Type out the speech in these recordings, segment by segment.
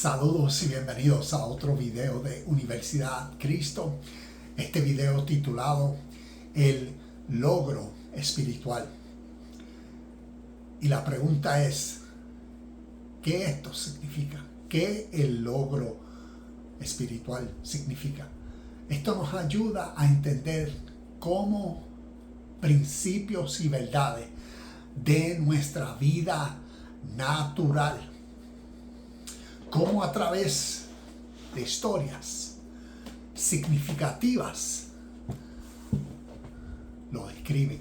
Saludos y bienvenidos a otro video de Universidad Cristo. Este video titulado El logro espiritual. Y la pregunta es, ¿qué esto significa? ¿Qué el logro espiritual significa? Esto nos ayuda a entender cómo principios y verdades de nuestra vida natural, cómo a través de historias significativas lo describen.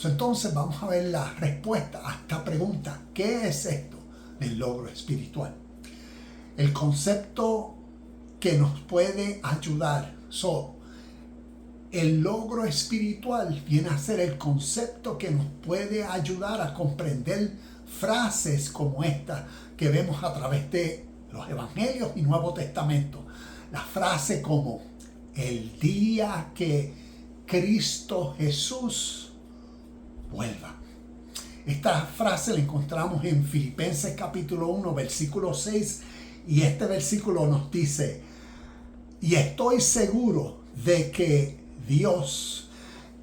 Entonces vamos a ver la respuesta a esta pregunta: ¿qué es esto del logro espiritual? El concepto que nos puede ayudar. El logro espiritual viene a ser el concepto que nos puede ayudar a comprender frases como esta que vemos a través de los Evangelios y Nuevo Testamento. La frase como el día que Cristo Jesús vuelva. Esta frase la encontramos en Filipenses capítulo 1, versículo 6, y este versículo nos dice: y estoy seguro de que Dios,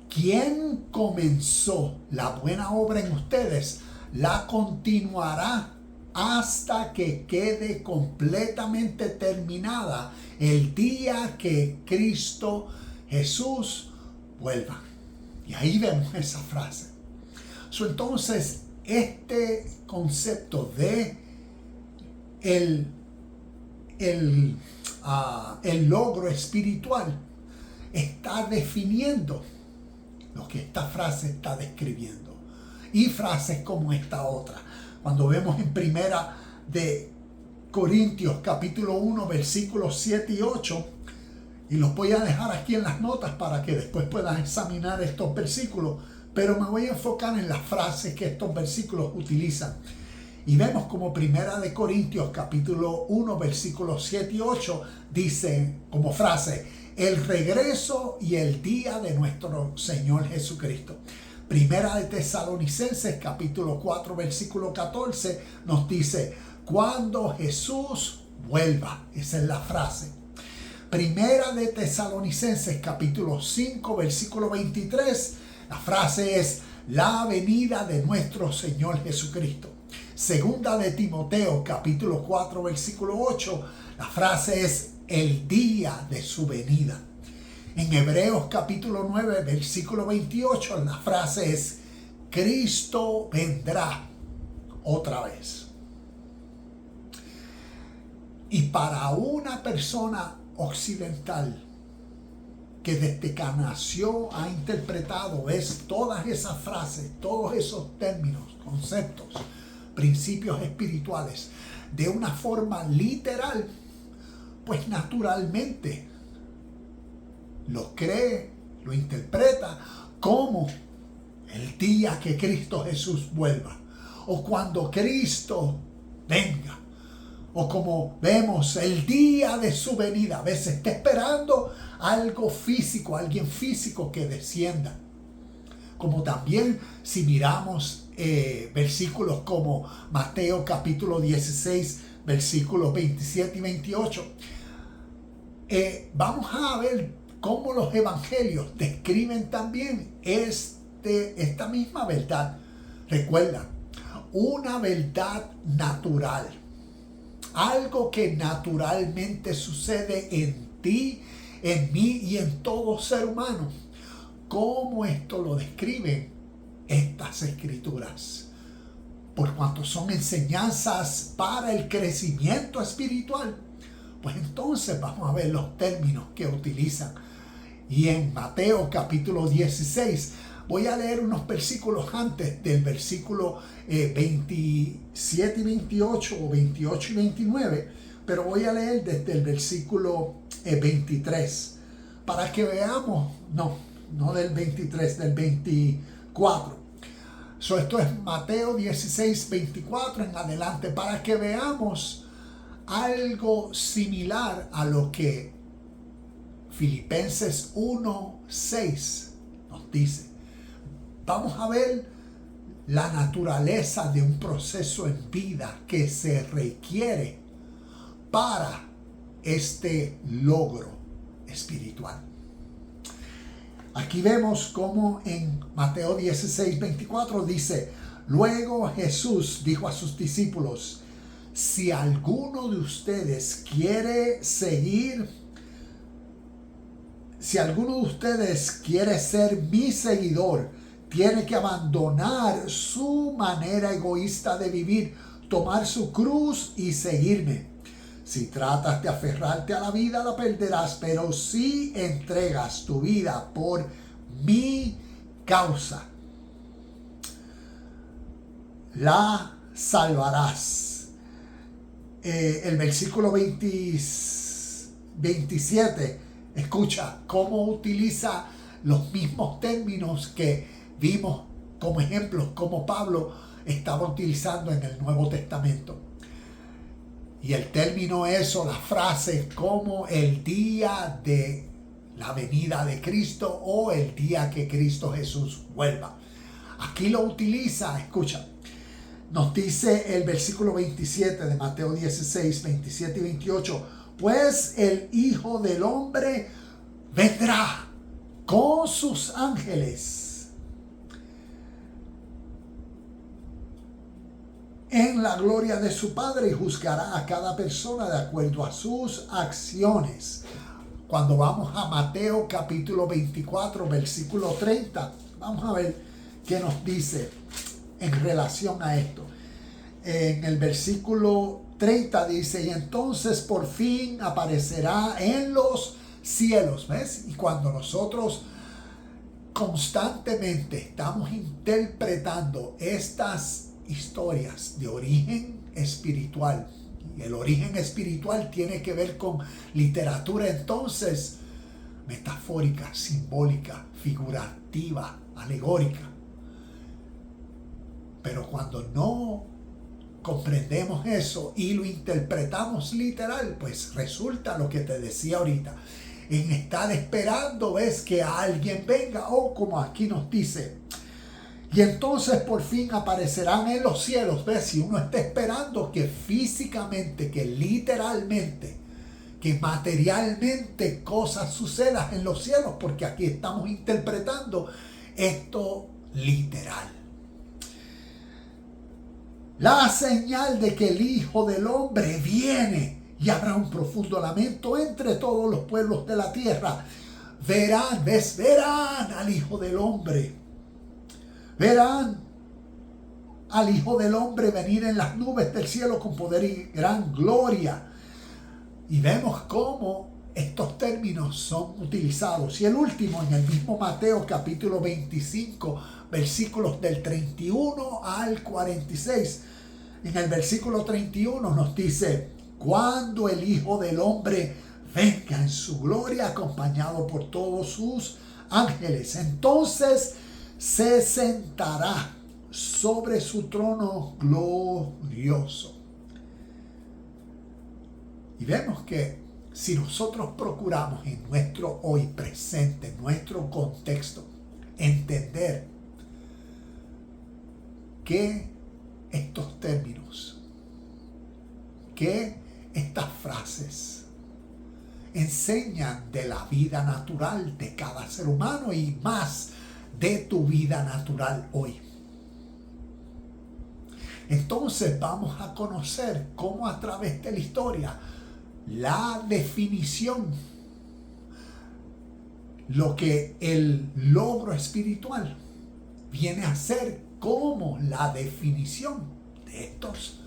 quien comenzó la buena obra en ustedes, la continuará hasta que quede completamente terminada el día que Cristo Jesús vuelva. Y ahí vemos esa frase. Entonces, este concepto de el logro espiritual está definiendo lo que esta frase está describiendo. Y frases como esta otra. Cuando vemos en Primera de Corintios capítulo 1 versículos 7 y 8, y los voy a dejar aquí en las notas para que después puedan examinar estos versículos, pero me voy a enfocar en las frases que estos versículos utilizan. Y vemos como Primera de Corintios capítulo 1 versículos 7 y 8 dice como frase: el regreso y el día de nuestro Señor Jesucristo. Primera de Tesalonicenses capítulo 4 versículo 14 nos dice: cuando Jesús vuelva. Esa es la frase. Primera de Tesalonicenses capítulo 5 versículo 23, la frase es: la venida de nuestro Señor Jesucristo. Segunda de Timoteo capítulo 4 versículo 8, la frase es: el día de su venida. En Hebreos capítulo 9 versículo 28, la frase es: Cristo vendrá otra vez. Y para una persona occidental que desde que nació ha interpretado todas esas frases, todos esos términos, conceptos, principios espirituales de una forma literal, pues naturalmente lo cree, lo interpreta como el día que Cristo Jesús vuelva, o cuando Cristo venga, o como vemos el día de su venida. A veces está esperando algo físico, alguien físico que descienda. Como también si miramos versículos como Mateo capítulo 16 versículos 27 y 28, vamos a ver cómo los evangelios describen también esta misma verdad. Recuerda, una verdad natural, algo que naturalmente sucede en ti, en mí y en todo ser humano. ¿Cómo esto lo describen estas escrituras? Por cuanto son enseñanzas para el crecimiento espiritual, pues entonces vamos a ver los términos que utilizan. Y en Mateo capítulo 16, voy a leer unos versículos antes del versículo 27 y 28 o 28 y 29, pero voy a leer desde el versículo 23 para que veamos, no del 23, del 24. Esto es Mateo 16, 24 en adelante, para que veamos algo similar a lo que Filipenses 1, 6 nos dice. Vamos a ver la naturaleza de un proceso en vida que se requiere para este logro espiritual. Aquí vemos como en Mateo 16:24 dice: luego Jesús dijo a sus discípulos: si alguno de ustedes quiere ser mi seguidor, tiene que abandonar su manera egoísta de vivir, tomar su cruz y seguirme. Si tratas de aferrarte a la vida, la perderás, pero si entregas tu vida por mi causa, la salvarás. El versículo 27, escucha cómo utiliza los mismos términos que vimos como ejemplos, como Pablo estaba utilizando en el Nuevo Testamento. Y el término es, o la frase, como el día de la venida de Cristo o el día que Cristo Jesús vuelva. Aquí lo utiliza, escucha. Nos dice el versículo 27 de Mateo 16, 27 y 28. Pues el Hijo del Hombre vendrá con sus ángeles en la gloria de su Padre y juzgará a cada persona de acuerdo a sus acciones. Cuando vamos a Mateo capítulo 24, versículo 30, vamos a ver qué nos dice en relación a esto. En el versículo 30 dice: y entonces por fin aparecerá en los cielos. ¿Ves? Y cuando nosotros constantemente estamos interpretando estas historias de origen espiritual, y el origen espiritual tiene que ver con literatura entonces metafórica, simbólica, figurativa, alegórica. Pero cuando no comprendemos eso y lo interpretamos literal, pues resulta lo que te decía ahorita, en estar esperando, ves, que alguien venga, o como aquí nos dice: y entonces por fin aparecerán en los cielos. ¿Ves? Si uno está esperando que físicamente, que literalmente, que materialmente cosas sucedan en los cielos, porque aquí estamos interpretando esto literal. La señal de que el Hijo del Hombre viene, y habrá un profundo lamento entre todos los pueblos de la tierra. Verán al Hijo del Hombre. Verán al Hijo del Hombre venir en las nubes del cielo con poder y gran gloria. Y vemos cómo estos términos son utilizados. Y el último, en el mismo Mateo capítulo 25, versículos del 31 al 46. En el versículo 31 nos dice: cuando el Hijo del Hombre venga en su gloria acompañado por todos sus ángeles, entonces se sentará sobre su trono glorioso. Y vemos que si nosotros procuramos en nuestro hoy presente, en nuestro contexto, entender que estos términos, que estas frases enseñan de la vida natural de cada ser humano y más de tu vida natural hoy. Entonces vamos a conocer cómo a través de la historia la definición, lo que el logro espiritual viene a ser, como la definición de estos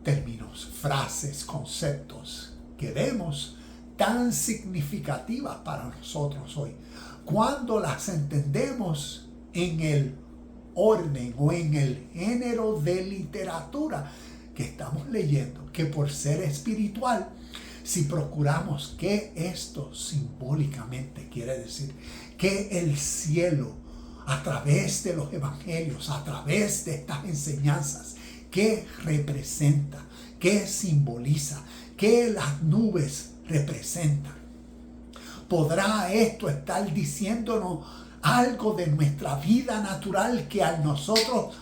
términos, frases, conceptos que vemos tan significativas para nosotros hoy. Cuando las entendemos en el orden o en el género de literatura que estamos leyendo, que por ser espiritual, si procuramos que esto simbólicamente quiere decir que el cielo, a través de los evangelios, a través de estas enseñanzas, que representa, que simboliza, que las nubes representan, ¿podrá esto estar diciéndonos algo de nuestra vida natural que a nosotros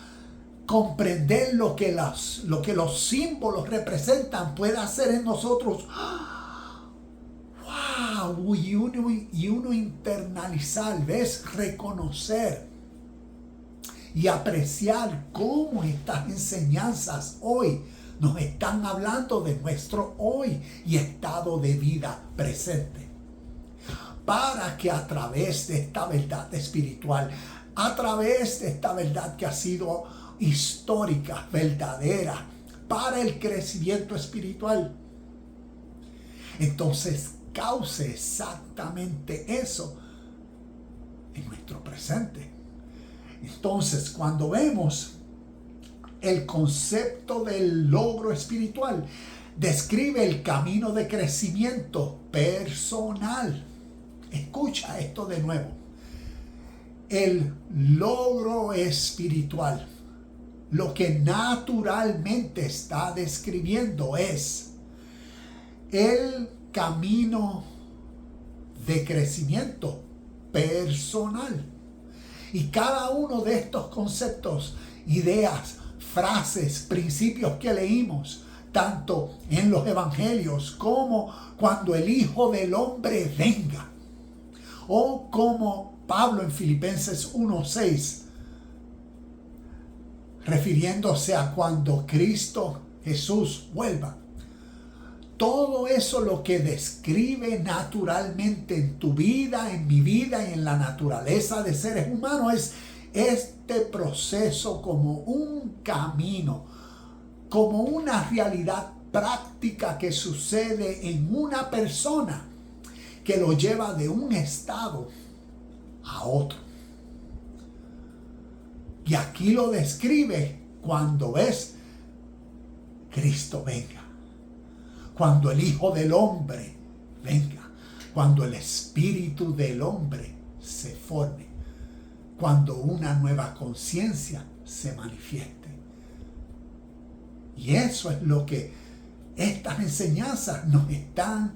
comprender lo que los símbolos representan puede hacer en nosotros wow, y uno internalizar, ¿ves? Reconocer y apreciar cómo estas enseñanzas hoy nos están hablando de nuestro hoy y estado de vida presente. Para que a través de esta verdad espiritual, a través de esta verdad que ha sido histórica, verdadera, para el crecimiento espiritual, entonces cause exactamente eso en nuestro presente. Entonces, cuando vemos el concepto del logro espiritual, describe el camino de crecimiento personal. Escucha esto de nuevo. El logro espiritual, lo que naturalmente está describiendo es el camino de crecimiento personal. Y cada uno de estos conceptos, ideas, frases, principios que leímos, tanto en los evangelios como cuando el Hijo del Hombre venga, o como Pablo en Filipenses 1:6, refiriéndose a cuando Cristo Jesús vuelva. Todo eso lo que describe naturalmente en tu vida, en mi vida y en la naturaleza de seres humanos es este proceso como un camino, como una realidad práctica que sucede en una persona que lo lleva de un estado a otro. Y aquí lo describe cuando ves Cristo venga, cuando el Hijo del Hombre venga, cuando el Espíritu del hombre se forme, cuando una nueva conciencia se manifieste. Y eso es lo que estas enseñanzas nos están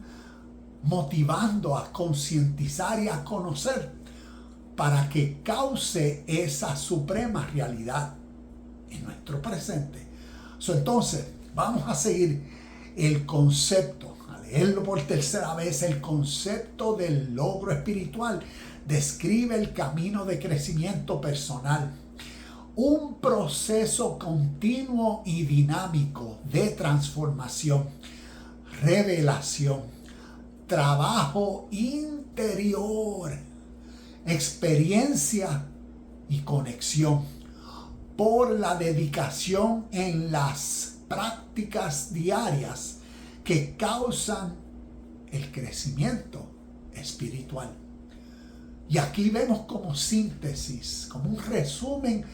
motivando a concientizar y a conocer para que cause esa suprema realidad en nuestro presente. Entonces, vamos a seguir el concepto, a leerlo por tercera vez. El concepto del logro espiritual describe el camino de crecimiento personal, un proceso continuo y dinámico de transformación, revelación, trabajo interior, experiencia y conexión por la dedicación en las prácticas diarias que causan el crecimiento espiritual. Y aquí vemos como síntesis, como un resumen,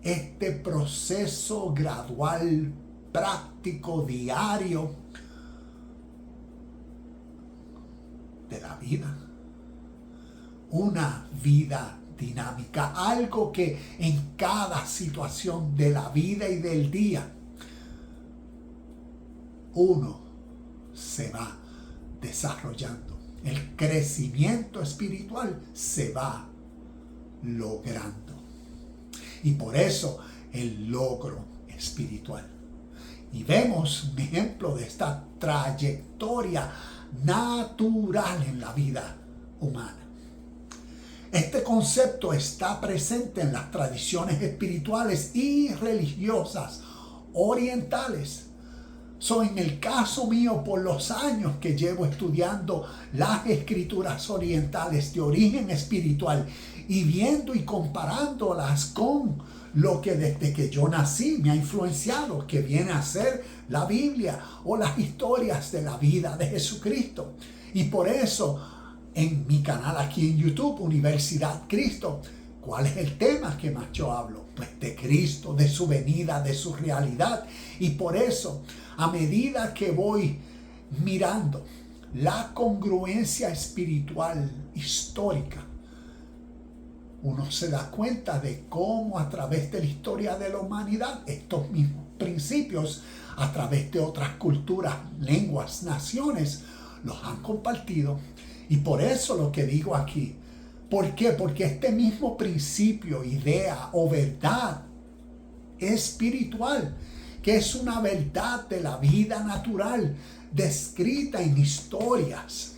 este proceso gradual, práctico, diario de la vida. Una vida dinámica, algo que en cada situación de la vida y del día uno se va desarrollando. El crecimiento espiritual se va logrando. Y por eso el logro espiritual. Y vemos un ejemplo de esta trayectoria natural en la vida humana. Este concepto está presente en las tradiciones espirituales y religiosas orientales. En el caso mío, por los años que llevo estudiando las escrituras orientales de origen espiritual y viendo y comparándolas con lo que desde que yo nací me ha influenciado, que viene a ser la Biblia o las historias de la vida de Jesucristo. Y por eso, en mi canal aquí en YouTube, Universidad Cristo, ¿cuál es el tema que más yo hablo? Pues de Cristo, de su venida, de su realidad. Y por eso, a medida que voy mirando la congruencia espiritual histórica, uno se da cuenta de cómo a través de la historia de la humanidad, estos mismos principios, a través de otras culturas, lenguas, naciones, los han compartido. Y por eso lo que digo aquí, ¿por qué? Porque este mismo principio, idea o verdad espiritual, que es una verdad de la vida natural, descrita en historias,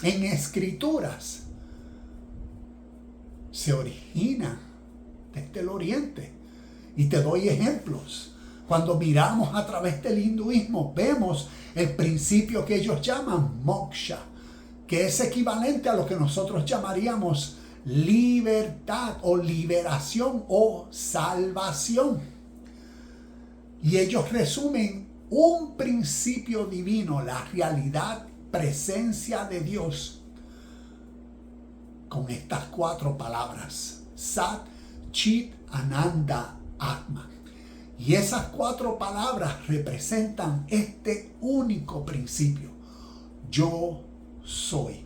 en escrituras. Se origina desde el oriente. Y te doy ejemplos. Cuando miramos a través del hinduismo, vemos el principio que ellos llaman moksha, que es equivalente a lo que nosotros llamaríamos libertad o liberación o salvación. Y ellos resumen un principio divino, la realidad, presencia de Dios, con estas 4 palabras: Sat, Chit, Ananda, Atma. Y esas 4 palabras representan este único principio: yo soy.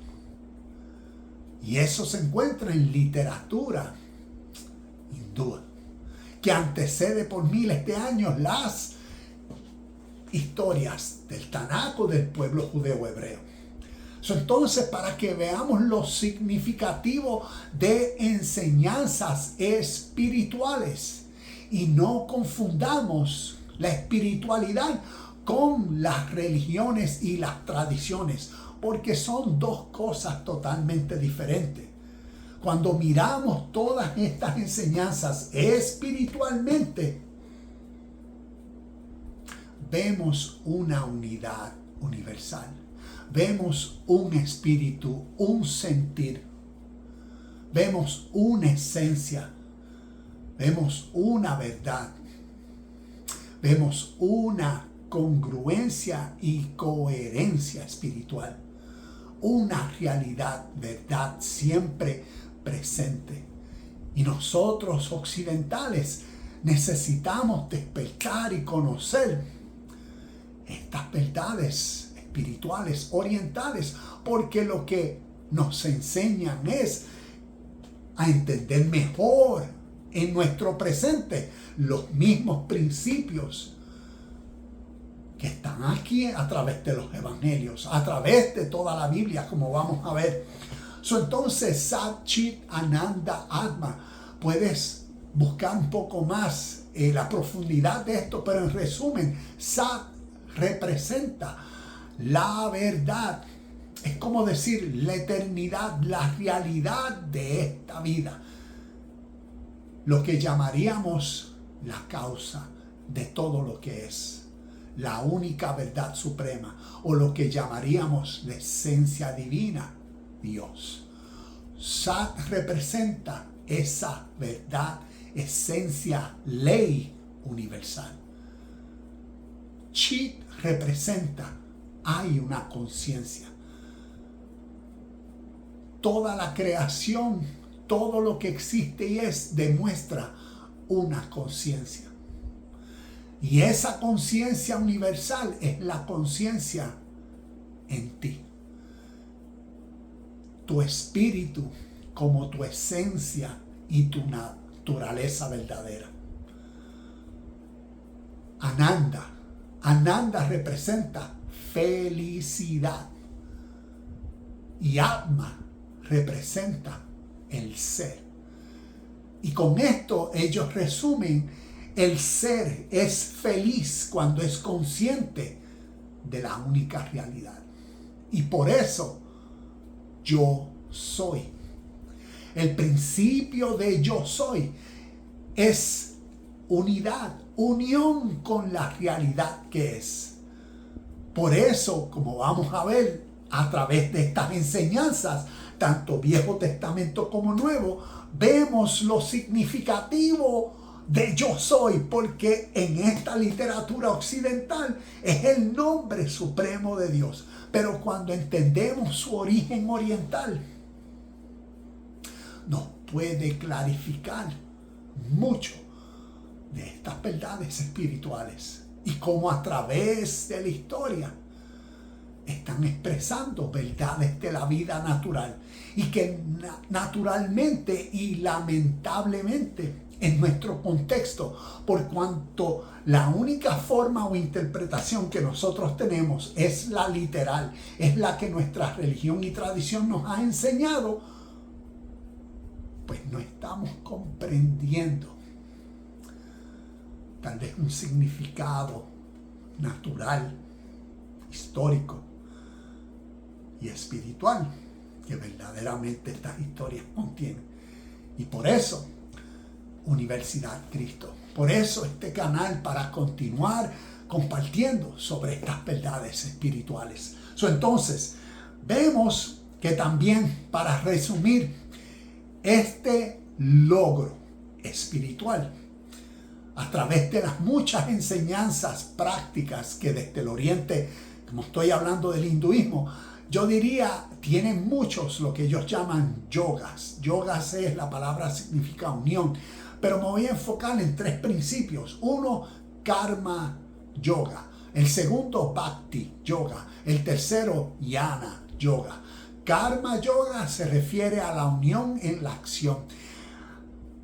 Y eso se encuentra en literatura hindú, que antecede por miles de años las historias del Tanakh o del pueblo judeo hebreo. Entonces, para que veamos lo significativo de enseñanzas espirituales y no confundamos la espiritualidad con las religiones y las tradiciones, porque son 2 cosas totalmente diferentes. Cuando miramos todas estas enseñanzas espiritualmente, vemos una unidad universal. Vemos un espíritu, un sentir. Vemos una esencia. Vemos una verdad. Vemos una congruencia y coherencia espiritual. Una realidad, verdad siempre presente. Y nosotros occidentales necesitamos despertar y conocer estas verdades espirituales orientales, porque lo que nos enseñan es a entender mejor en nuestro presente los mismos principios que están aquí a través de los evangelios, a través de toda la Biblia, como vamos a ver. Entonces, Sat, Chit, Ananda, Atma, puedes buscar un poco más la profundidad de esto, pero en resumen, Sat representa la verdad. Es como decir la eternidad, la realidad de esta vida. Lo que llamaríamos la causa de todo lo que es. La única verdad suprema, o lo que llamaríamos la esencia divina, Dios. Sat representa esa verdad, esencia, ley universal. Chit representa, hay una conciencia. Toda la creación, todo lo que existe y es, demuestra una conciencia. Y esa conciencia universal es la conciencia en ti. Tu espíritu como tu esencia y tu naturaleza verdadera. Ananda. Ananda representa felicidad. Y Atma representa el ser. Y con esto ellos resumen: el ser es feliz cuando es consciente de la única realidad. Y por eso yo soy. El principio de yo soy es unidad, unión con la realidad que es. Por eso, como vamos a ver a través de estas enseñanzas, tanto Viejo Testamento como Nuevo, vemos lo significativo de yo soy, porque en esta literatura occidental es el nombre supremo de Dios. Pero cuando entendemos su origen oriental, nos puede clarificar mucho de estas verdades espirituales y cómo a través de la historia están expresando verdades de la vida natural, y que naturalmente y lamentablemente en nuestro contexto, por cuanto la única forma o interpretación que nosotros tenemos es la literal, es la que nuestra religión y tradición nos ha enseñado, pues no estamos comprendiendo tal vez un significado natural, histórico y espiritual que verdaderamente estas historias contienen. Y por eso, Universidad Cristo. Por eso este canal, para continuar compartiendo sobre estas verdades espirituales. Entonces, vemos que también, para resumir, este logro espiritual, a través de las muchas enseñanzas prácticas que desde el Oriente, como estoy hablando del hinduismo, yo diría, tienen muchos lo que ellos llaman yogas. Yogas es, la palabra significa unión, pero me voy a enfocar en 3 principios. Uno, karma yoga. El segundo, bhakti yoga. El tercero, jnana yoga. Karma yoga se refiere a la unión en la acción.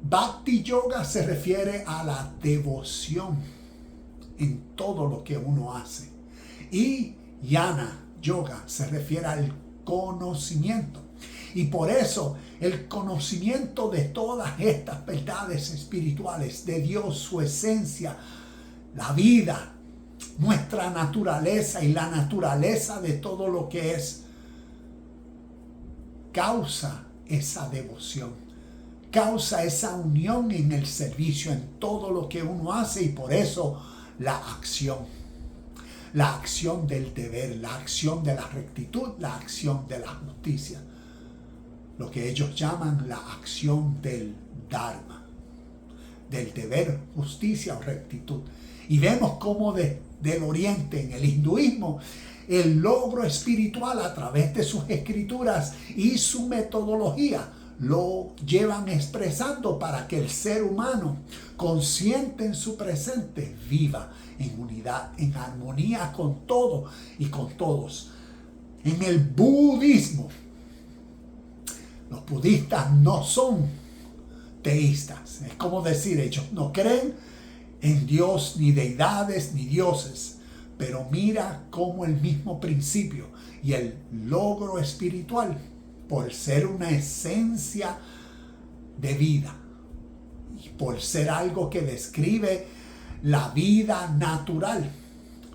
Bhakti yoga se refiere a la devoción en todo lo que uno hace. Y jnana yoga se refiere al conocimiento. Y por eso el conocimiento de todas estas verdades espirituales, de Dios, su esencia, la vida, nuestra naturaleza y la naturaleza de todo lo que es, causa esa devoción, causa esa unión en el servicio, en todo lo que uno hace, y por eso la acción del deber, la acción de la rectitud, la acción de la justicia, lo que ellos llaman la acción del Dharma, del deber, justicia o rectitud. Y vemos cómo del Oriente, en el hinduismo, el logro espiritual a través de sus escrituras y su metodología lo llevan expresando para que el ser humano, consciente en su presente, viva en unidad, en armonía con todo y con todos. En el budismo, los budistas no son teístas. Es como decir, ellos no creen en Dios, ni deidades, ni dioses. Pero mira cómo el mismo principio y el logro espiritual, por ser una esencia de vida y por ser algo que describe la vida natural,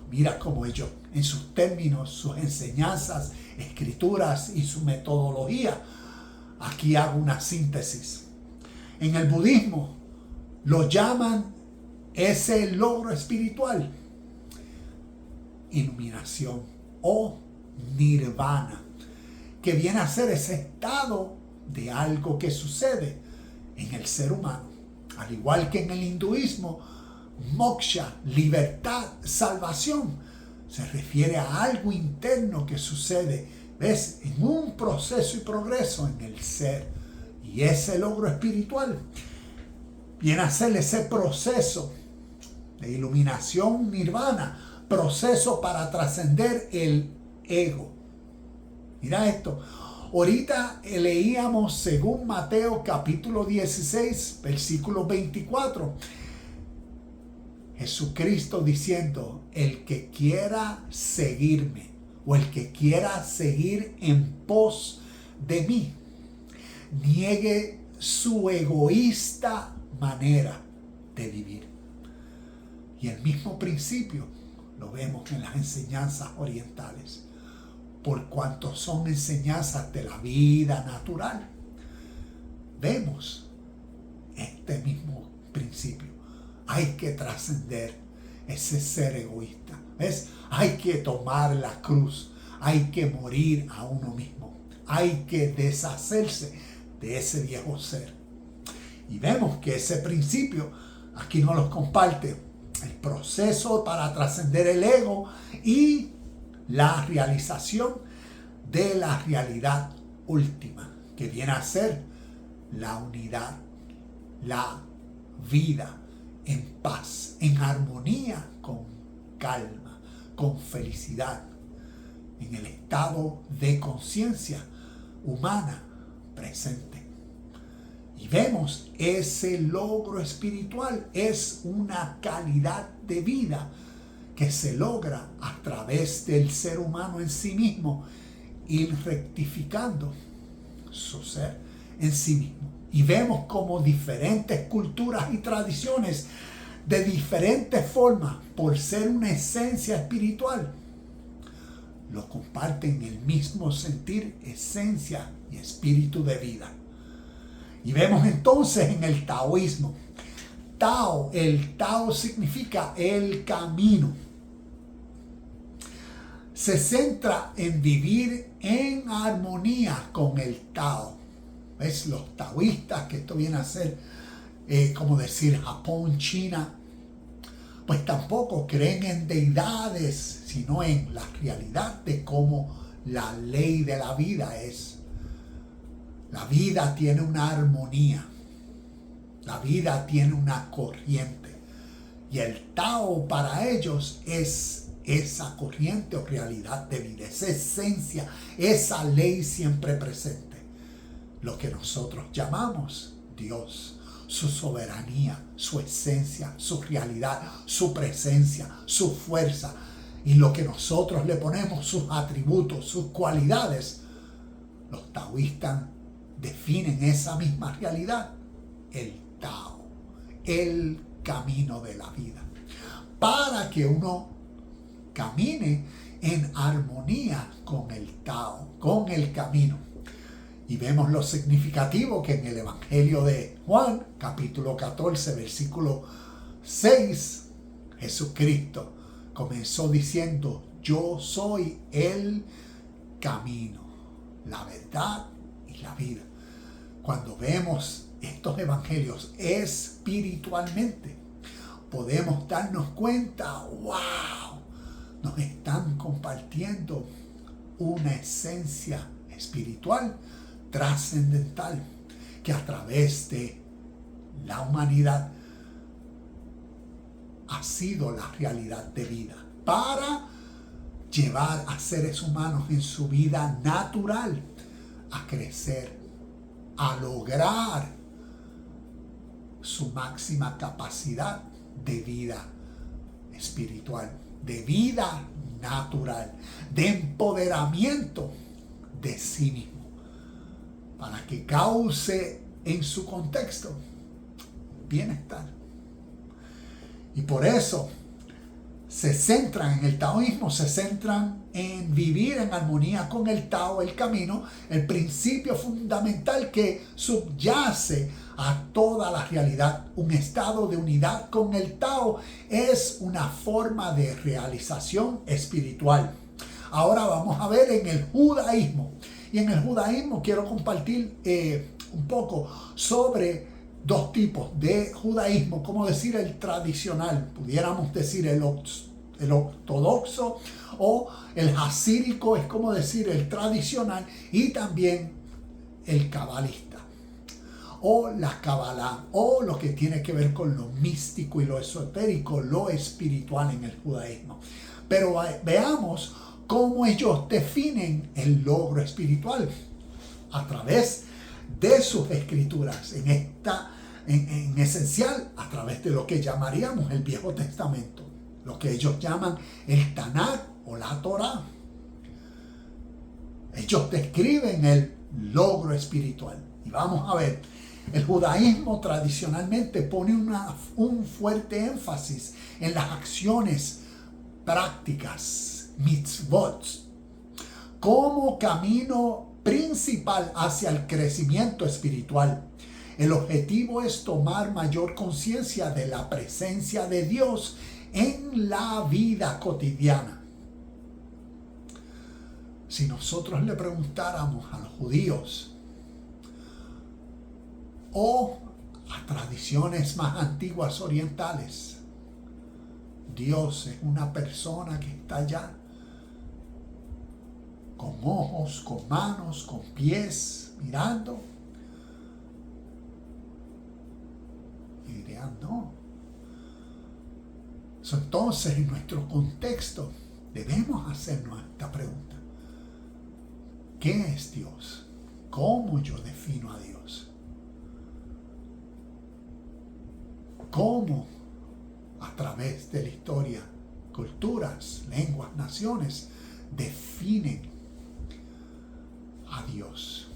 mira cómo ellos, en sus términos, sus enseñanzas, escrituras y su metodología, aquí hago una síntesis. En el budismo lo llaman ese logro espiritual iluminación o nirvana, que viene a ser ese estado de algo que sucede en el ser humano. Al igual que en el hinduismo, moksha, libertad, salvación, se refiere a algo interno que sucede, ¿ves?, en un proceso y progreso en el ser. Y ese logro espiritual viene a ser ese proceso de iluminación, nirvana, proceso para trascender el ego. Mira esto. Ahorita leíamos según Mateo capítulo 16, versículo 24. Jesucristo diciendo, el que quiera seguirme o el que quiera seguir en pos de mí, niegue su egoísta manera de vivir. Y el mismo principio lo vemos en las enseñanzas orientales, por cuanto son enseñanzas de la vida natural. Vemos este mismo principio. Hay que trascender ese ser egoísta. ¿Ves? Hay que tomar la cruz. Hay que morir a uno mismo. Hay que deshacerse de ese viejo ser. Y vemos que ese principio aquí nos lo comparte. El proceso para trascender el ego y la realización de la realidad última, que viene a ser la unidad, la vida en paz, en armonía, con calma, con felicidad, en el estado de conciencia humana presente. Y vemos ese logro espiritual es una calidad de vida que se logra a través del ser humano en sí mismo, ir rectificando su ser en sí mismo. Y vemos como diferentes culturas y tradiciones de diferentes formas por ser una esencia espiritual, lo comparten el mismo sentir, esencia y espíritu de vida. Y vemos entonces en el taoísmo. El Tao significa el camino. Se centra en vivir en armonía con el Tao. ¿Ves? Los taoístas, que esto viene a ser como decir Japón, China, pues tampoco creen en deidades, sino en la realidad de cómo la ley de la vida es. La vida tiene una armonía. La vida tiene una corriente. Y el Tao para ellos es esa corriente o realidad de vida, esa esencia, esa ley siempre presente. Lo que nosotros llamamos Dios, su soberanía, su esencia, su realidad, su presencia, su fuerza. Y lo que nosotros le ponemos, sus atributos, sus cualidades. Los taoístas definen esa misma realidad, el Tao, el camino de la vida. Para que uno camine en armonía con el Tao, con el camino. Y vemos lo significativo que en el Evangelio de Juan, capítulo 14, versículo 6, Jesucristo comenzó diciendo: yo soy el camino, la verdad y la vida. Cuando vemos estos evangelios espiritualmente, podemos darnos cuenta, wow, nos están compartiendo una esencia espiritual trascendental que a través de la humanidad ha sido la realidad de vida para llevar a seres humanos en su vida natural a crecer, a lograr su máxima capacidad de vida espiritual, de vida natural, de empoderamiento de sí mismo, para que cause en su contexto bienestar. Y por eso se centran en el taoísmo, se centran en vivir en armonía con el Tao, el camino, el principio fundamental que subyace a toda la realidad. Un estado de unidad con el Tao es una forma de realización espiritual. Ahora vamos a ver en el judaísmo. Y en el judaísmo quiero compartir un poco sobre dos tipos de judaísmo, como decir el tradicional, pudiéramos decir el ortodoxo, o el hasídico es como decir el tradicional, y también el cabalista, o la cabalá, o lo que tiene que ver con lo místico y lo esotérico, lo espiritual en el judaísmo. Pero veamos cómo ellos definen el logro espiritual a través de sus escrituras, en esencial a través de lo que llamaríamos el Viejo Testamento, lo que ellos llaman el Tanakh o la Torá. Ellos describen el logro espiritual. Y vamos a ver, el judaísmo tradicionalmente pone un fuerte énfasis en las acciones prácticas, mitzvot, como camino principal hacia el crecimiento espiritual. El objetivo es tomar mayor conciencia de la presencia de Dios en la vida cotidiana. Si nosotros le preguntáramos a los judíos o a tradiciones más antiguas orientales, Dios es una persona que está allá, con ojos, con manos, con pies, mirando. Y dirían, no. Entonces, en nuestro contexto, debemos hacernos esta pregunta. ¿Qué es Dios? ¿Cómo yo defino a Dios? ¿Cómo a través de la historia, culturas, lenguas, naciones definen a Dios?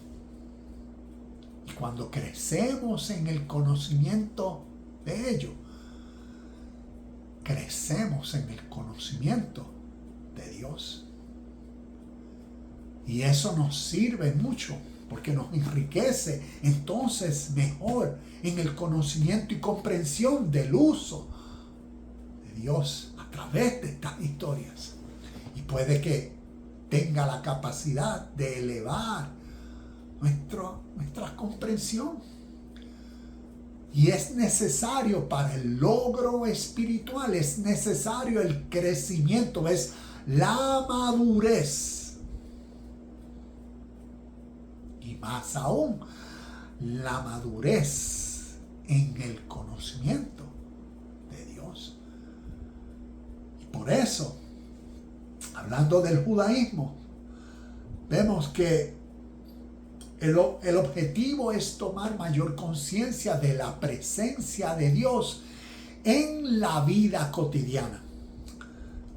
Y cuando crecemos en el conocimiento de ello, crecemos en el conocimiento de Dios. Y eso nos sirve mucho porque nos enriquece entonces mejor en el conocimiento y comprensión del uso de Dios a través de estas historias. Y puede que tenga la capacidad de elevar nuestra comprensión. Y es necesario para el logro espiritual, es necesario el crecimiento, es la madurez. Y más aún, la madurez en el conocimiento de Dios. Y por eso, hablando del judaísmo, vemos que el objetivo es tomar mayor conciencia de la presencia de Dios en la vida cotidiana.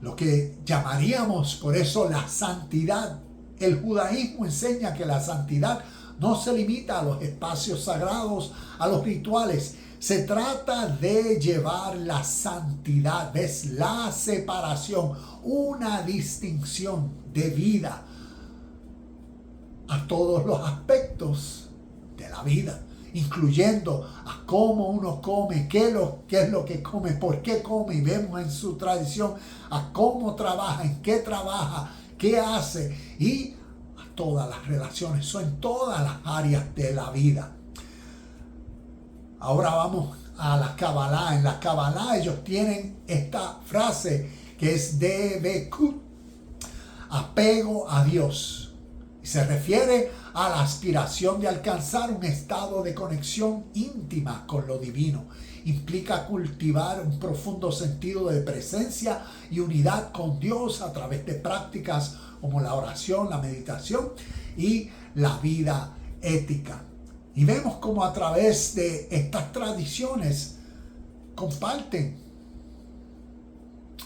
Lo que llamaríamos por eso la santidad. El judaísmo enseña que la santidad no se limita a los espacios sagrados, a los rituales. Se trata de llevar la santidad, ¿ves? La separación, una distinción de vida a todos los aspectos de la vida, incluyendo a cómo uno come, qué es lo que come, por qué come, y vemos en su tradición a cómo trabaja, en qué trabaja, qué hace, y a todas las relaciones, son en todas las áreas de la vida. Ahora vamos a la Kabbalah. En la Kabbalah ellos tienen esta frase que es Debekut, apego a Dios. Se refiere a la aspiración de alcanzar un estado de conexión íntima con lo divino. Implica cultivar un profundo sentido de presencia y unidad con Dios a través de prácticas como la oración, la meditación y la vida ética. Y vemos cómo a través de estas tradiciones comparten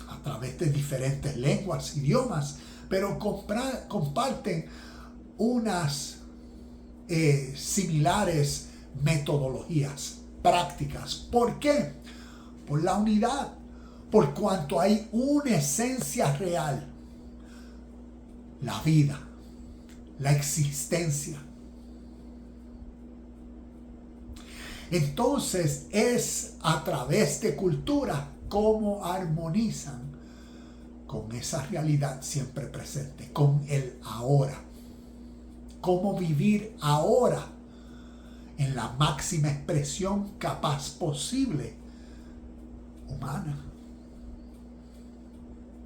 a través de diferentes lenguas, idiomas, pero comparten unas similares metodologías, prácticas. ¿Por qué? Por la unidad, por cuanto hay una esencia real, la vida, la existencia. Entonces es a través de cultura cómo armonizan con esa realidad siempre presente, con el ahora. Cómo vivir ahora en la máxima expresión capaz posible humana.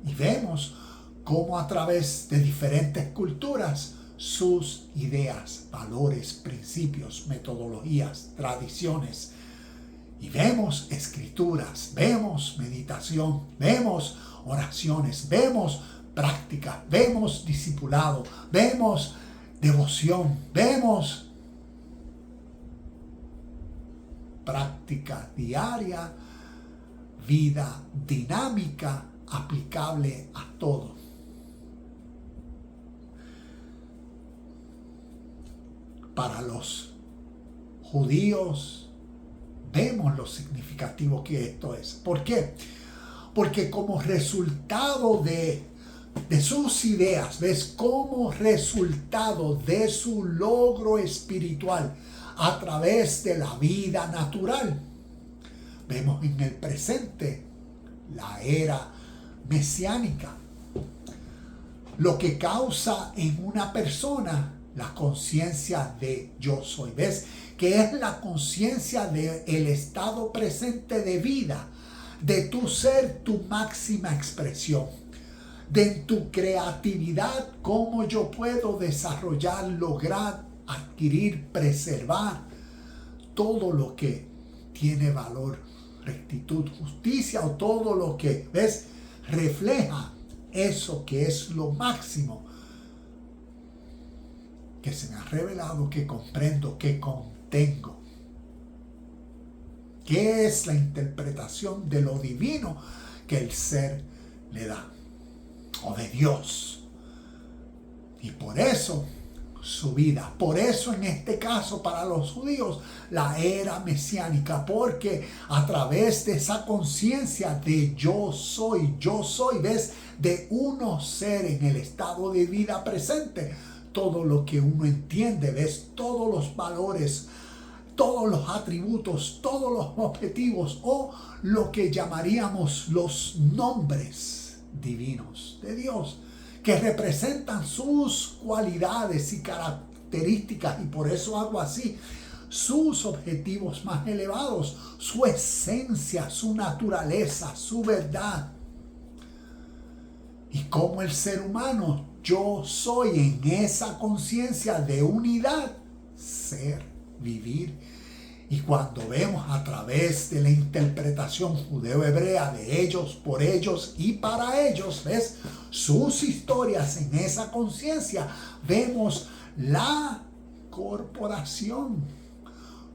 Y vemos cómo a través de diferentes culturas sus ideas, valores, principios, metodologías, tradiciones, y vemos escrituras, vemos meditación, vemos oraciones, vemos práctica, vemos discipulado, vemos devoción, vemos práctica diaria, vida dinámica aplicable a todo. Para los judíos vemos lo significativo que esto es. ¿Por qué? Porque como resultado de sus ideas, ¿ves? Como resultado de su logro espiritual a través de la vida natural, vemos en el presente la era mesiánica, lo que causa en una persona la conciencia de yo soy, ¿ves? Que es la conciencia del estado presente de vida, de tu ser, tu máxima expresión, de tu creatividad, cómo yo puedo desarrollar, lograr, adquirir, preservar todo lo que tiene valor, rectitud, justicia, o todo lo que, ¿ves? Refleja eso que es lo máximo que se me ha revelado, que comprendo, que contengo. ¿Qué es la interpretación de lo divino que el ser le da? O de Dios. Y por eso su vida. Por eso en este caso para los judíos la era mesiánica, porque a través de esa conciencia de yo soy, ¿ves? De uno ser en el estado de vida presente, todo lo que uno entiende, ¿ves? Todos los valores, todos los atributos, todos los objetivos o lo que llamaríamos los nombres divinos de Dios, que representan sus cualidades y características, y por eso hago así, sus objetivos más elevados, su esencia, su naturaleza, su verdad. Y como el ser humano, yo soy en esa conciencia de unidad, ser, vivir. Y cuando vemos a través de la interpretación judeo-hebrea de ellos, por ellos y para ellos, ¿ves? Sus historias en esa conciencia, vemos la corporación,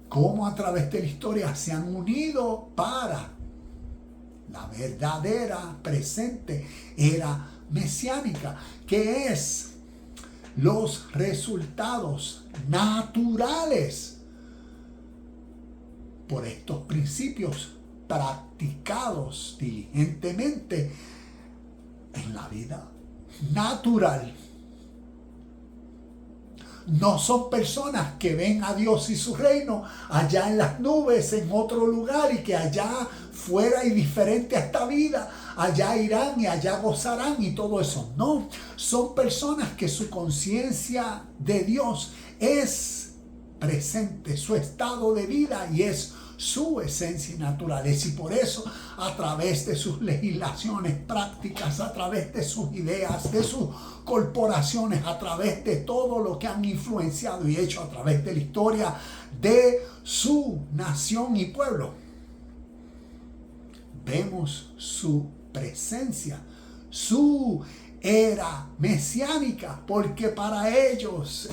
cómo a través de la historia se han unido para la verdadera presente era mesiánica, que es los resultados naturales por estos principios practicados diligentemente en la vida natural. No son personas que ven a Dios y su reino allá en las nubes, en otro lugar, y que allá fuera y diferente a esta vida, allá irán y allá gozarán y todo eso. No, son personas que su conciencia de Dios es presente, su estado de vida, y es su esencia y naturaleza. Y por eso, a través de sus legislaciones prácticas, a través de sus ideas, de sus corporaciones, a través de todo lo que han influenciado y hecho a través de la historia de su nación y pueblo, vemos su presencia, su era mesiánica, porque para ellos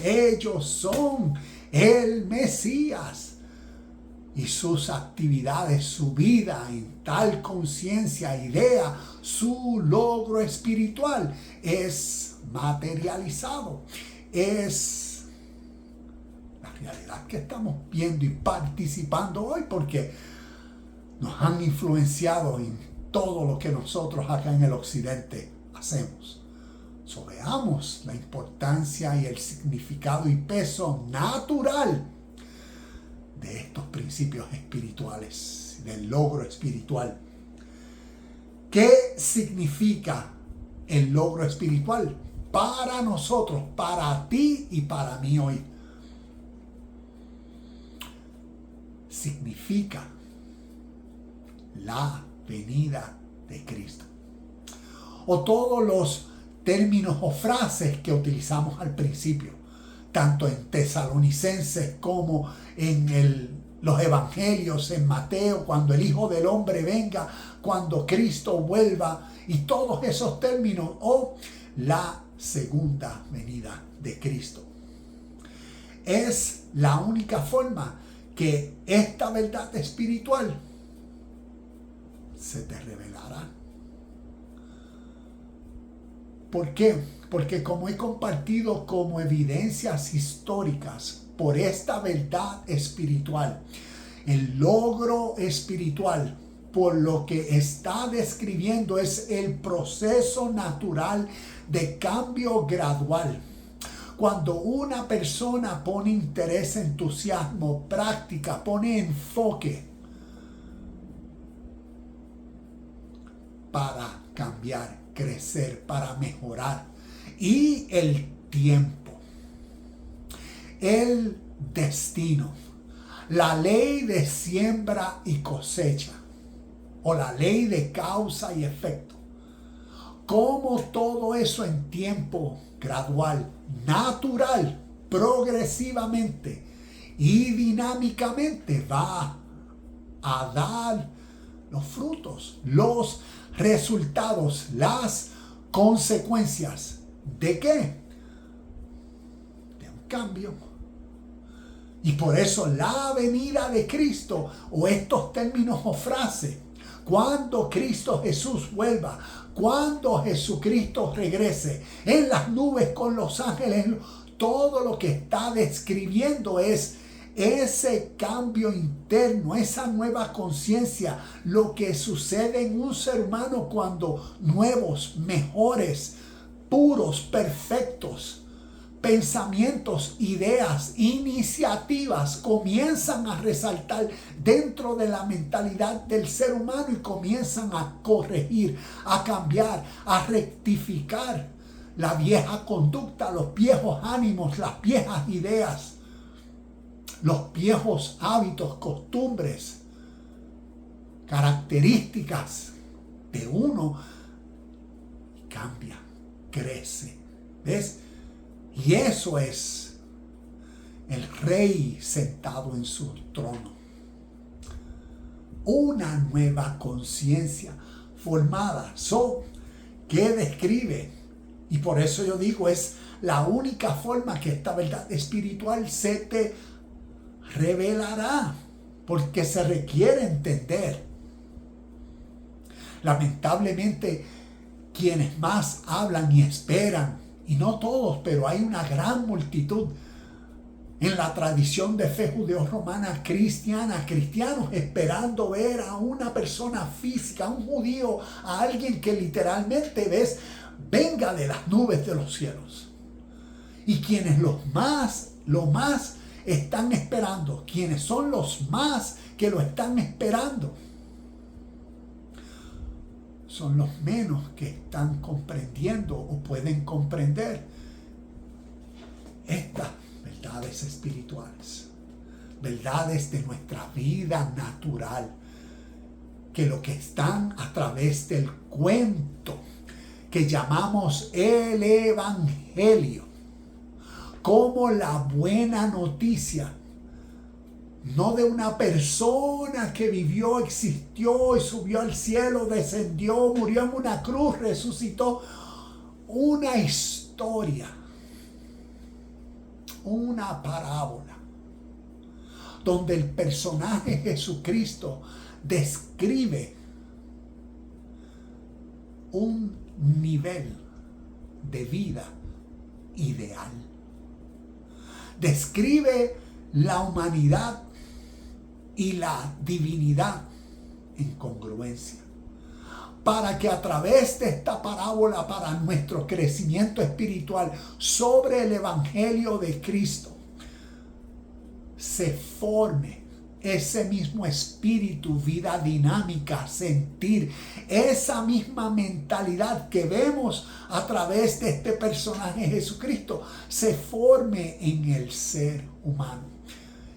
son el Mesías. Y sus actividades, su vida en tal conciencia, idea, su logro espiritual es materializado. Es la realidad que estamos viendo y participando hoy, porque nos han influenciado en todo lo que nosotros acá en el occidente hacemos. Veamos la importancia y el significado y peso natural de estos principios espirituales, del logro espiritual. ¿Qué significa el logro espiritual para nosotros, para ti y para mí hoy? Significa la venida de Cristo. O todos los términos o frases que utilizamos al principio, tanto en Tesalonicenses como en los evangelios, en Mateo, cuando el Hijo del Hombre venga, cuando Cristo vuelva, y todos esos términos, o la segunda venida de Cristo. Es la única forma que esta verdad espiritual se te revelará. ¿Por qué? Porque como he compartido como evidencias históricas por esta verdad espiritual, el logro espiritual, por lo que está describiendo, es el proceso natural de cambio gradual. Cuando una persona pone interés, entusiasmo, práctica, pone enfoque para cambiar, crecer, para mejorar, y el tiempo, el destino, la ley de siembra y cosecha, o la ley de causa y efecto, cómo todo eso en tiempo gradual, natural, progresivamente y dinámicamente va a dar los frutos, los resultados, las consecuencias. ¿De qué? De un cambio. Y por eso la venida de Cristo, o estos términos o frases, cuando Cristo Jesús vuelva, cuando Jesucristo regrese en las nubes con los ángeles, todo lo que está describiendo es ese cambio interno, esa nueva conciencia, lo que sucede en un ser humano cuando nuevos, mejores, puros, perfectos pensamientos, ideas, iniciativas comienzan a resaltar dentro de la mentalidad del ser humano y comienzan a corregir, a cambiar, a rectificar la vieja conducta, los viejos ánimos, las viejas ideas, los viejos hábitos, costumbres, características de uno. Cambia, crece. ¿Ves? Y eso es el rey sentado en su trono. Una nueva conciencia formada. ¿Qué describe? Y por eso yo digo, es la única forma que esta verdad espiritual se te revelará. Porque se requiere entender. Lamentablemente, quienes más hablan y esperan, y no todos, pero hay una gran multitud en la tradición de fe judeo-romana cristiana, cristianos esperando ver a una persona física, a un judío, a alguien que literalmente venga de las nubes de los cielos. Y quienes lo más están esperando, quienes son los más que lo están esperando, son los menos que están comprendiendo o pueden comprender estas verdades espirituales, verdades de nuestra vida natural, que lo que están a través del cuento que llamamos el Evangelio, como la buena noticia, no de una persona que vivió, existió y subió al cielo, descendió, murió en una cruz, resucitó. Una historia, una parábola, donde el personaje Jesucristo describe un nivel de vida ideal. Describe la humanidad y la divinidad en congruencia, para que a través de esta parábola, para nuestro crecimiento espiritual sobre el Evangelio de Cristo, se forme ese mismo espíritu, vida dinámica, sentir, esa misma mentalidad que vemos a través de este personaje Jesucristo, se forme en el ser humano.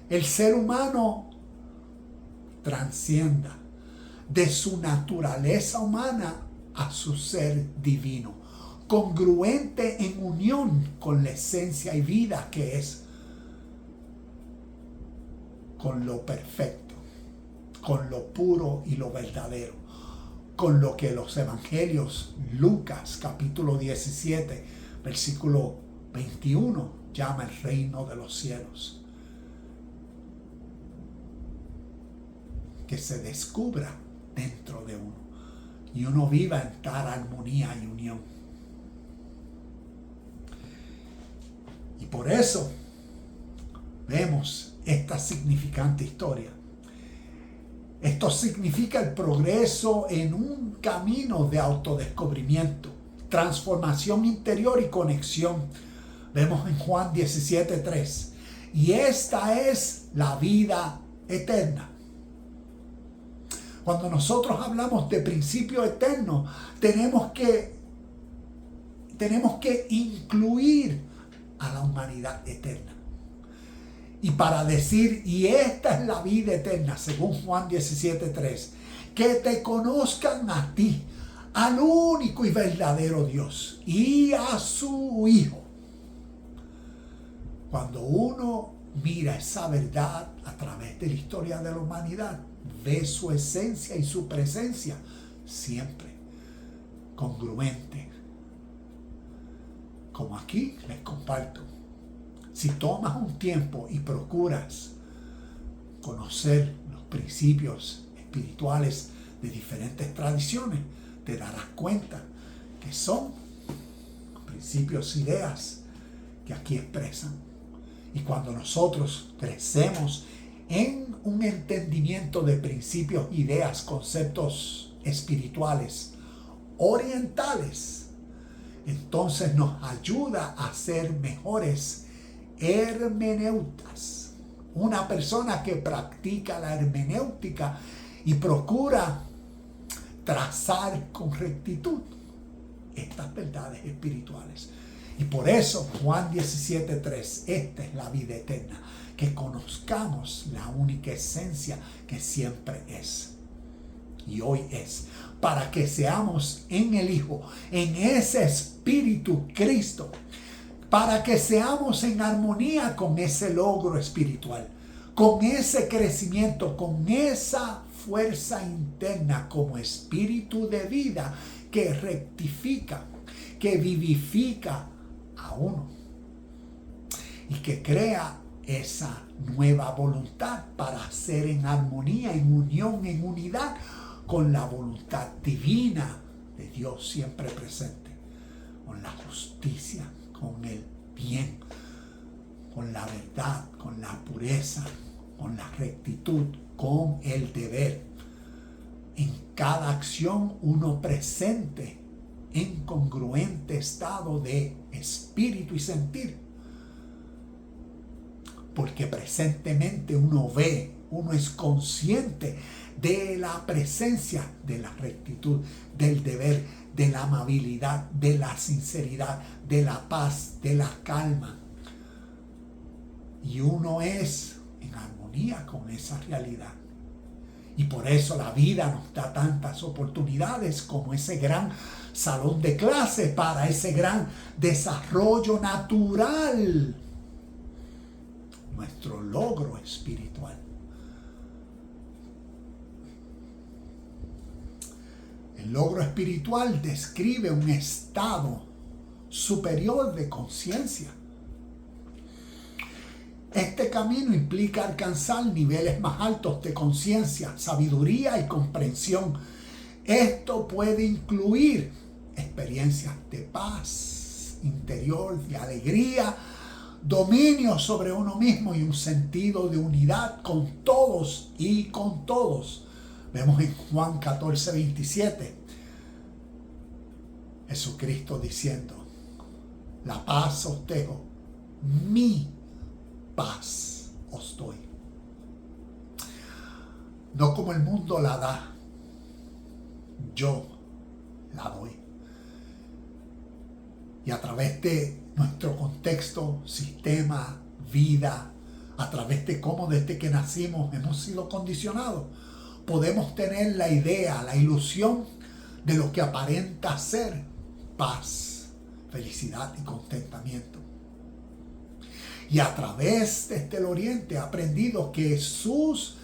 El ser humano transcienda de su naturaleza humana a su ser divino, congruente en unión con la esencia y vida que es, con lo perfecto, con lo puro y lo verdadero, con lo que los evangelios, Lucas capítulo 17, versículo 21, llama el reino de los cielos. Que se descubra dentro de uno y uno viva en tal armonía y unión. Y por eso vemos esta significante historia. Esto significa el progreso en un camino de autodescubrimiento, transformación interior y conexión. Vemos en Juan 17:3. Y esta es la vida eterna. Cuando nosotros hablamos de principio eterno, tenemos que incluir a la humanidad eterna. Y para decir, y esta es la vida eterna, según Juan 17:3, que te conozcan a ti, al único y verdadero Dios, y a su Hijo. Cuando uno mira esa verdad a través de la historia de la humanidad, ve su esencia y su presencia siempre congruente. Como aquí les comparto. Si tomas un tiempo y procuras conocer los principios espirituales de diferentes tradiciones, te darás cuenta que son principios, ideas que aquí expresan. Y cuando nosotros crecemos en un entendimiento de principios, ideas, conceptos espirituales, orientales, entonces nos ayuda a ser mejores hermeneutas. Una persona que practica la hermenéutica y procura trazar con rectitud estas verdades espirituales. Y por eso Juan 17:3, esta es la vida eterna, que conozcamos la única esencia que siempre es y hoy es, para que seamos en el Hijo, en ese Espíritu Cristo, para que seamos en armonía con ese logro espiritual, con ese crecimiento, con esa fuerza interna como espíritu de vida que rectifica, que vivifica a uno y que crea esa nueva voluntad para ser en armonía, en unión, en unidad con la voluntad divina de Dios siempre presente, con la justicia, con el bien, con la verdad, con la pureza, con la rectitud, con el deber. En cada acción uno presente en congruente estado de espíritu y sentir. Porque presentemente uno ve, uno es consciente de la presencia de la rectitud, del deber, de la amabilidad, de la sinceridad, de la paz, de la calma. Y uno es en armonía con esa realidad. Y por eso la vida nos da tantas oportunidades como ese gran salón de clase para ese gran desarrollo natural. Nuestro logro espiritual. El logro espiritual describe un estado superior de conciencia. Este camino implica alcanzar niveles más altos de conciencia, sabiduría y comprensión. Esto puede incluir experiencias de paz interior, de alegría, dominio sobre uno mismo y un sentido de unidad con todos y con todos. Vemos en Juan 14:27 Jesucristo diciendo: la paz os dejo, mi paz os doy. No como el mundo la da, yo la doy. Y a través de nuestro contexto, sistema, vida, a través de cómo desde que nacimos hemos sido condicionados, podemos tener la idea, la ilusión de lo que aparenta ser paz, felicidad y contentamiento. Y a través de el Oriente he aprendido que sus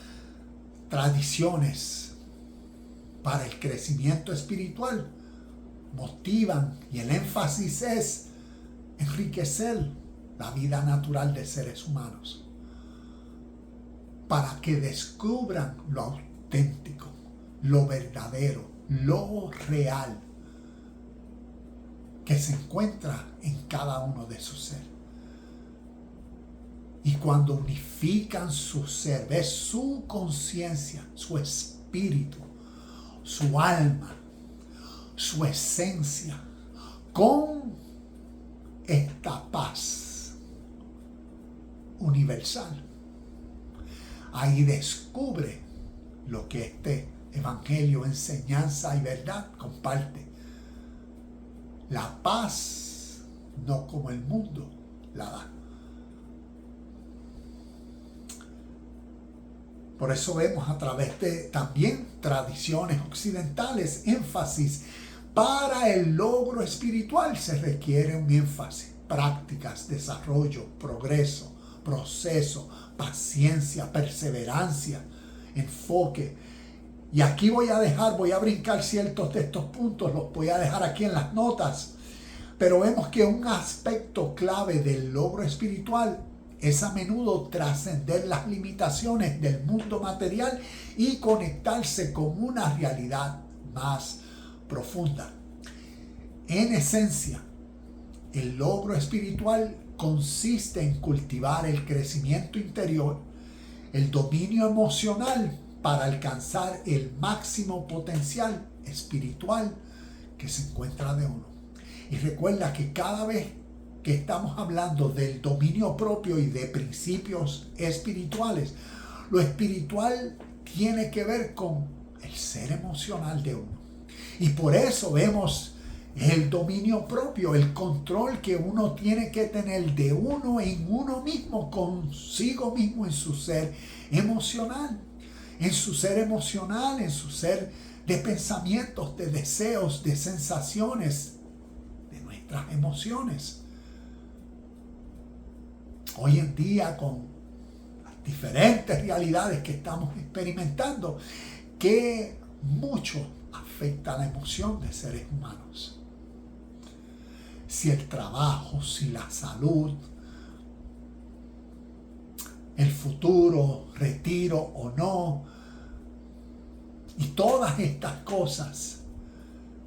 tradiciones para el crecimiento espiritual motivan, y el énfasis es enriquecer la vida natural de seres humanos para que descubran lo auténtico, lo verdadero, lo real que se encuentra en cada uno de sus seres. Y cuando unifican su ser, ves su conciencia, su espíritu, su alma, su esencia, con esta paz universal, ahí descubre lo que este evangelio, enseñanza y verdad comparte. La paz no como el mundo la da. Por eso vemos a través de también tradiciones occidentales énfasis para el logro espiritual. Se requiere un énfasis, prácticas, desarrollo, progreso, proceso, paciencia, perseverancia, enfoque. Y aquí voy a brincar ciertos de estos puntos, los voy a dejar aquí en las notas. Pero vemos que un aspecto clave del logro espiritual es a menudo trascender las limitaciones del mundo material y conectarse con una realidad más profunda. En esencia, el logro espiritual consiste en cultivar el crecimiento interior, el dominio emocional para alcanzar el máximo potencial espiritual que se encuentra de uno. Y recuerda que cada vez que estamos hablando del dominio propio y de principios espirituales, lo espiritual tiene que ver con el ser emocional de uno. Y por eso vemos el dominio propio, el control que uno tiene que tener de uno en uno mismo, consigo mismo en su ser emocional, en su ser de pensamientos, de deseos, de sensaciones, de nuestras emociones. Hoy en día, con las diferentes realidades que estamos experimentando, que mucho afecta la emoción de seres humanos. Si el trabajo, si la salud, el futuro, retiro o no, y todas estas cosas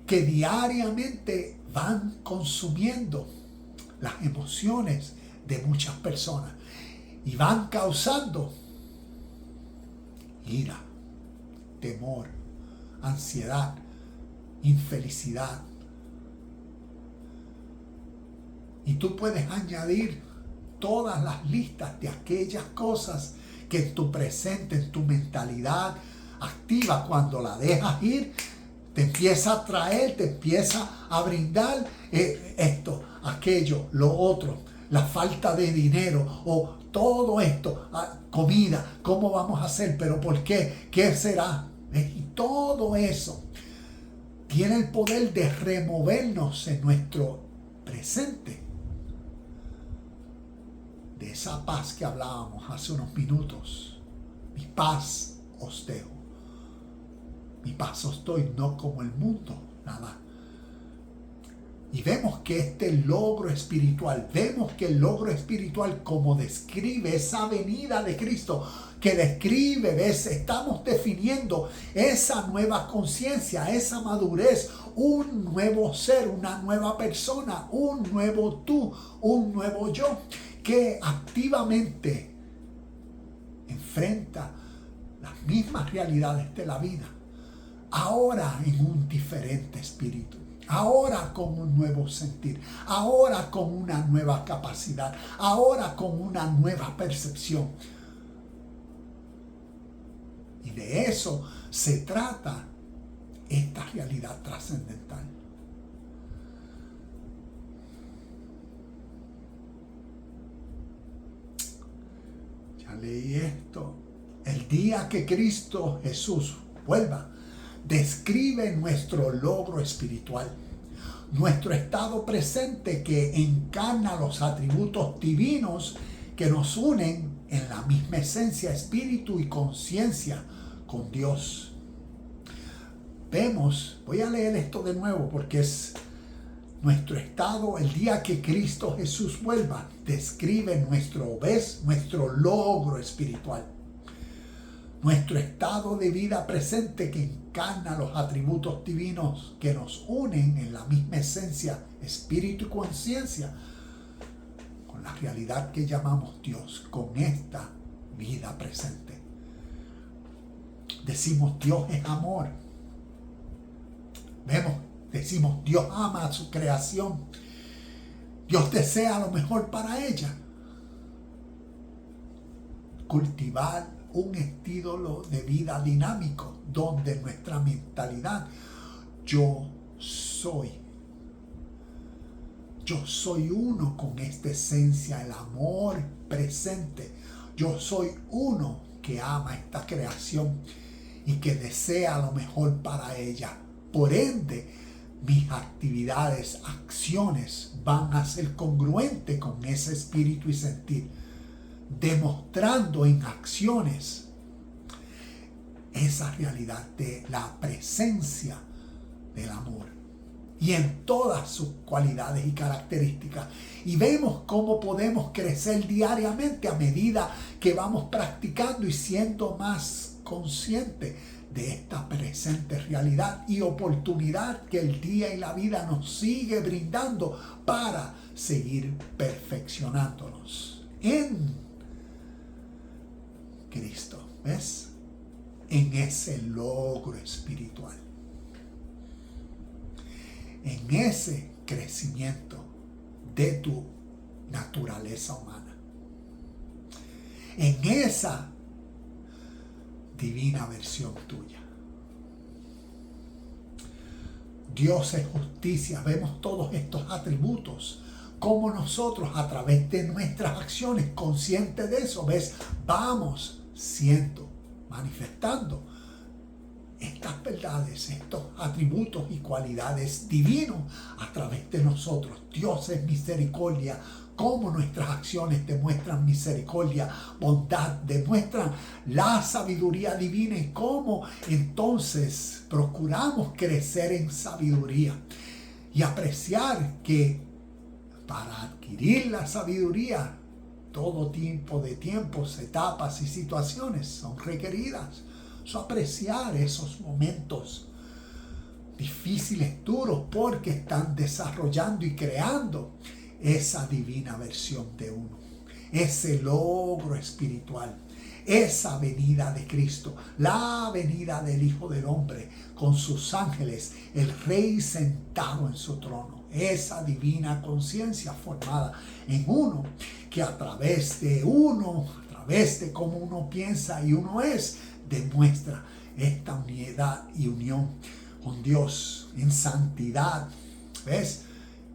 que diariamente van consumiendo las emociones de muchas personas y van causando ira, temor, ansiedad, infelicidad. Y tú puedes añadir todas las listas de aquellas cosas que en tu presente, en tu mentalidad activa, cuando la dejas ir, te empieza a traer, te empieza a brindar esto, aquello, lo otro, la falta de dinero o todo esto, comida, ¿cómo vamos a hacer? ¿Pero por qué? ¿Qué será? Y todo eso tiene el poder de removernos en nuestro presente de esa paz que hablábamos hace unos minutos. Mi paz os dejo, mi paz os doy, no como el mundo, nada. Y vemos que este logro espiritual, vemos que el logro espiritual, como describe esa venida de Cristo, que describe, ¿ves? Estamos definiendo esa nueva conciencia, esa madurez, un nuevo ser, una nueva persona, un nuevo tú, un nuevo yo, que activamente enfrenta las mismas realidades de la vida, ahora en un diferente espíritu, ahora con un nuevo sentir, ahora con una nueva capacidad, ahora con una nueva percepción. Y de eso se trata esta realidad trascendental. Ya leí esto. El día que Cristo Jesús vuelva, describe nuestro logro espiritual, nuestro estado presente que encarna los atributos divinos que nos unen en la misma esencia, espíritu y conciencia con Dios. Vemos, voy a leer esto de nuevo porque es nuestro estado, el día que Cristo Jesús vuelva, describe nuestro logro espiritual. Nuestro estado de vida presente que encarna los atributos divinos que nos unen en la misma esencia, espíritu y conciencia, con la realidad que llamamos Dios, con esta vida presente. Decimos Dios es amor. Decimos Dios ama a su creación. Dios desea lo mejor para ella. Cultivar un estilo de vida dinámico donde nuestra mentalidad, yo soy uno con esta esencia, el amor presente. Yo soy uno que ama esta creación y que desea lo mejor para ella. Por ende, mis actividades, acciones van a ser congruentes con ese espíritu y sentir, demostrando en acciones esa realidad de la presencia del amor y en todas sus cualidades y características. Y vemos cómo podemos crecer diariamente a medida que vamos practicando y siendo más conscientes de esta presente realidad y oportunidad que el día y la vida nos sigue brindando para seguir perfeccionándonos en Cristo. ¿Ves? En ese logro espiritual. En ese crecimiento de tu naturaleza humana. En esa divina versión tuya. Dios es justicia. Vemos todos estos atributos. Como nosotros a través de nuestras acciones, conscientes de eso, ¿ves? Vamos siendo, manifestando estas verdades, estos atributos y cualidades divinos a través de nosotros. Dios es misericordia. Cómo nuestras acciones demuestran misericordia, bondad, demuestran la sabiduría divina y cómo entonces procuramos crecer en sabiduría y apreciar que para adquirir la sabiduría todo tipo de tiempos, etapas y situaciones son requeridas. Apreciar esos momentos difíciles, duros, porque están desarrollando y creando esa divina versión de uno, ese logro espiritual, esa venida de Cristo, la venida del Hijo del Hombre con sus ángeles, el Rey sentado en su trono, esa divina conciencia formada en uno, que a través de uno, a través de cómo uno piensa y uno es, demuestra esta unidad y unión con Dios en santidad, ¿ves?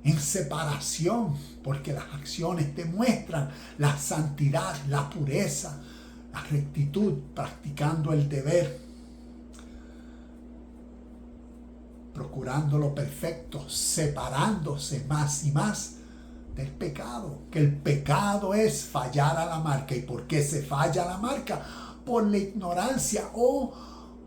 En separación, porque las acciones demuestran la santidad, la pureza, la rectitud, practicando el deber, procurando lo perfecto, separándose más y más del pecado, que el pecado es fallar a la marca. ¿Y por qué se falla a la marca? Por la ignorancia o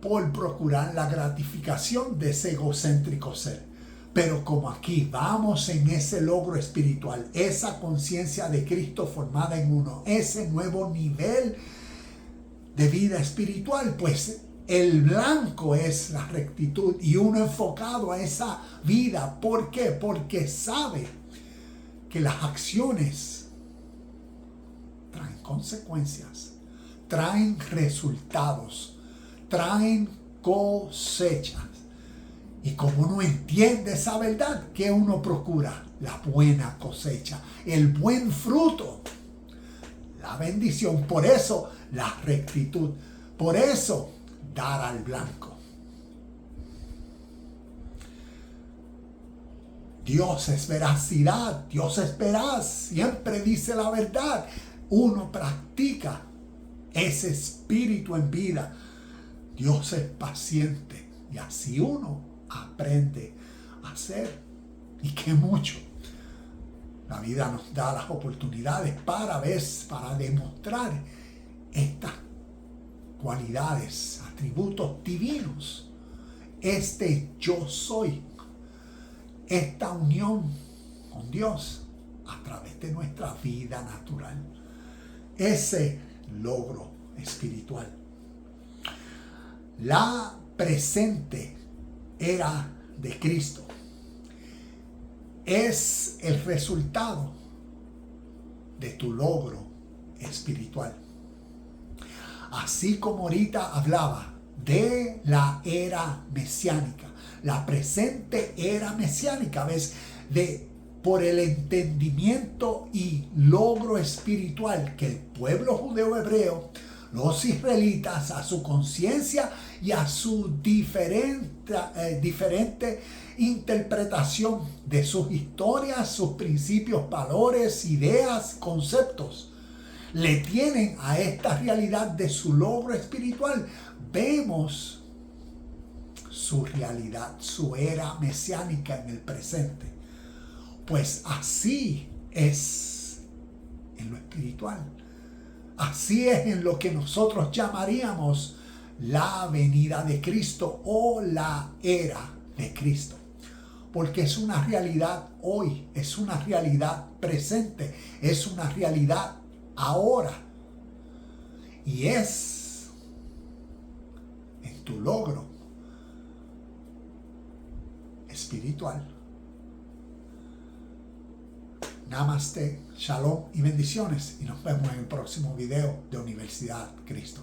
por procurar la gratificación de ese egocéntrico ser. Pero como aquí vamos en ese logro espiritual, esa conciencia de Cristo formada en uno, ese nuevo nivel de vida espiritual, pues el blanco es la rectitud y uno enfocado a esa vida. ¿Por qué? Porque sabe que las acciones traen consecuencias, traen resultados, traen cosechas. Y como uno entiende esa verdad, ¿qué uno procura? La buena cosecha, el buen fruto, la bendición. Por eso la rectitud, por eso dar al blanco. Dios es veracidad, Dios es veraz, siempre dice la verdad. Uno practica ese espíritu en vida. Dios es paciente y así uno aprende a hacer. Y que mucho la vida nos da las oportunidades para demostrar estas cualidades, atributos divinos, este yo soy, esta unión con Dios a través de nuestra vida natural, ese logro espiritual. La presente era de Cristo es el resultado de tu logro espiritual. Así como ahorita hablaba de la era mesiánica, la presente era mesiánica, ¿ves? Por el entendimiento y logro espiritual que el pueblo judeo hebreo, los israelitas, a su conciencia y a su diferente interpretación de sus historias, sus principios, valores, ideas, conceptos, le tienen a esta realidad de su logro espiritual. Vemos su realidad, su era mesiánica en el presente. Pues así es en lo espiritual. Así es en lo que nosotros llamaríamos la venida de Cristo o la era de Cristo. Porque es una realidad hoy, es una realidad presente, es una realidad ahora. Y es tu logro espiritual. Namaste, shalom y bendiciones. Y nos vemos en el próximo video de Universidad Cristo.